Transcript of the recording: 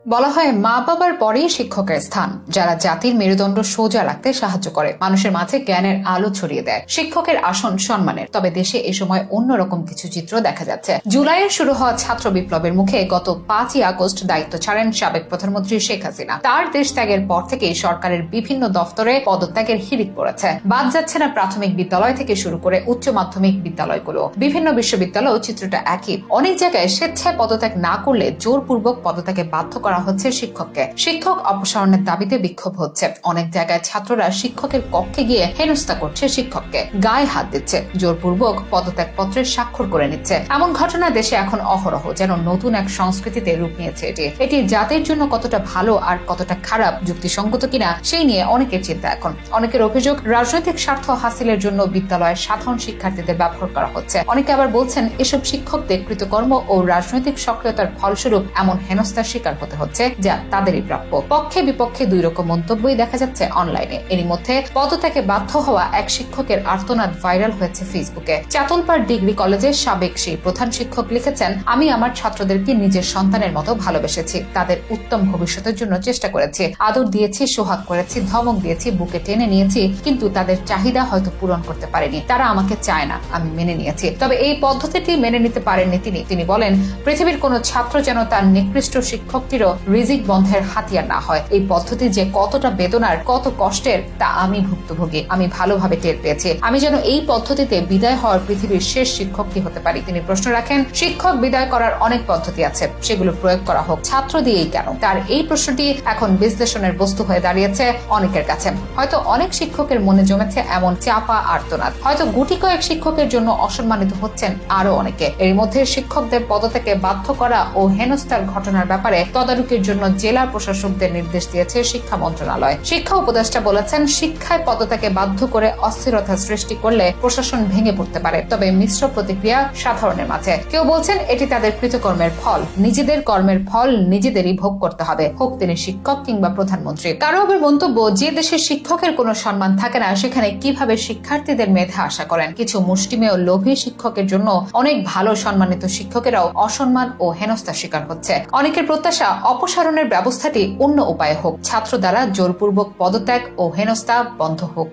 বলা হয় মা বাবার পরেই শিক্ষকের স্থান, যারা জাতির মেরুদণ্ড সোজা রাখতে সাহায্য করে, মানুষের মাঝে জ্ঞানের আলো ছড়িয়ে দেয়। শিক্ষকের আসন সম্মানের। তবে দেশে এ সময় অন্যরকম কিছু চিত্র দেখা যাচ্ছে। জুলাইয়ে শুরু হওয়া ছাত্র বিপ্লবের মুখে গত 5ই আগস্ট দায়িত্ব ছাড়েন সাবেক প্রধানমন্ত্রী শেখ হাসিনা। তার দেশ ত্যাগের পর থেকেই সরকারের বিভিন্ন দফতরে পদত্যাগের হিড়িক পড়েছে। বাদ যাচ্ছে না প্রাথমিক বিদ্যালয় থেকে শুরু করে উচ্চ মাধ্যমিক বিদ্যালয়গুলো। বিভিন্ন বিশ্ববিদ্যালয়েও চিত্রটা একই। অনেক জায়গায় স্বেচ্ছায় পদত্যাগ না করলে জোরপূর্বক পদত্যাগে বাধ্য করা হচ্ছে শিক্ষককে। শিক্ষক অপসারণের দাবিতে বিক্ষোভ হচ্ছে। অনেক জায়গায় ছাত্ররা শিক্ষকের কক্ষে গিয়ে হেনস্থা করছে শিক্ষককে, গায়ে হাত দিচ্ছে, জোরপূর্বক পদত্যাগ পত্রে স্বাক্ষর করে নিচ্ছে। এমন ঘটনা দেশে এখন অহরহ, যেন নতুন এক সংস্কৃতিতে রূপ নিয়েছে। এটি জাতির জন্য কতটা ভালো আর কতটা খারাপ, যুক্তিসঙ্গত কিনা সেই নিয়ে অনেকের চিন্তা। এখন অনেকের অভিযোগ, রাজনৈতিক স্বার্থ হাসিলের জন্য বিদ্যালয়ের সাধারণ শিক্ষার্থীদের ব্যবহার করা হচ্ছে। অনেকে আবার বলছেন এসব শিক্ষকদের কৃতকর্ম ও রাজনৈতিক সক্রিয়তার ফলস্বরূপ এমন হেনস্থার শিকার হতে হচ্ছে, যা তাদেরই প্রাপ্য। পক্ষে বিপক্ষে দুই রকম মন্তব্যই দেখা যাচ্ছে অনলাইনে। এরই মধ্যে পদত্যাগে বাধ্য হওয়া এক শিক্ষকের আর্তনাদ ভাইরাল হয়েছে ফেসবুকে। চাতলপাড় ডিগ্রি কলেজের সাবেক সেই প্রধান শিক্ষক লিখেছেন, আমি আমার ছাত্রদেরকে নিজের সন্তানের মতো ভালোবেসেছি, তাদের উত্তম ভবিষ্যতের জন্য চেষ্টা করেছি, আদর দিয়েছি, সোহাগ করেছি, ধমক দিয়েছি, বুকে টেনে নিয়েছি, কিন্তু তাদের চাহিদা হয়তো পূরণ করতে পারেনি। তারা আমাকে চায় না, আমি মেনে নিয়েছি। তবে এই পদ্ধতিটি মেনে নিতে পারেননি তিনি বলেন, পৃথিবীর কোন ছাত্র যেন তার নিকৃষ্ট শিক্ষকটিরও রিজিক বন্ধের হাতিয়ার না হয়। এই পদ্ধতি যে কতটা বেদনার, কত কষ্টের, তা আমি ভুক্তভোগী, আমি ভালোভাবে টের পেয়েছি। আমি যেন এই পদ্ধতিতে বিদায় হওয়ার পৃথিবীর শেষ শিক্ষকটি হতে পারি। তিনি প্রশ্ন রাখেন, শিক্ষক বিদায় করার অনেক পদ্ধতি আছে, সেগুলো প্রয়োগ করা হোক, ছাত্র দিয়েই কেন? তার এই প্রশ্নটি এখন বিশ্লেষণের বস্তু হয়ে দাঁড়িয়েছে অনেকের কাছে। হয়তো অনেক শিক্ষকের মনে জমেছে এমন চাপা আর্তনাদ, হয়তো গুটি কয়েক শিক্ষকের জন্য অসম্মানিত হচ্ছেন আরো অনেকে। এর মধ্যে শিক্ষকদের পদত্যাগে বাধ্য করা ও হেনস্থার ঘটনার ব্যাপারে তদারকির জন্য জেলা প্রশাসকদের নির্দেশ দিয়েছে শিক্ষা মন্ত্রণালয়। শিক্ষা উপদেষ্টা বলেছেন, শিক্ষায় পদত্যাগে বাধ্য করে অস্থিরতা সৃষ্টি করলে প্রশাসন ভেঙে পড়তে পারে। তবে মিশ্র প্রতিক্রিয়া সাধারণের মাঝে। কেউ বলছেন এটি তাদের কৃতকর্মের ফল, নিজেদের কর্মের ফল নিজেদেরই ভোগ করতে হবে, হোক তিনি শিক্ষক কিংবা প্রধানমন্ত্রী। কারো আবার মন্তব্য, যে দেশে শিক্ষকের কোনো সম্মান থাকে না, সেখানে কিভাবে শিক্ষার্থীদের মেধা আশা করেন? কিছু মুষ্টিমেয় লোভী শিক্ষকের জন্য অনেক ভালো সম্মানিত শিক্ষকেরাও অসম্মান ও হেনস্থার শিকার হচ্ছে। অনেকের প্রত্যাশা অপসারণের ব্যবস্থাটি অন্য উপায়ে হোক, ছাত্র দ্বারা জোরপূর্বক পদত্যাগ ও হেনস্থা বন্ধ হোক।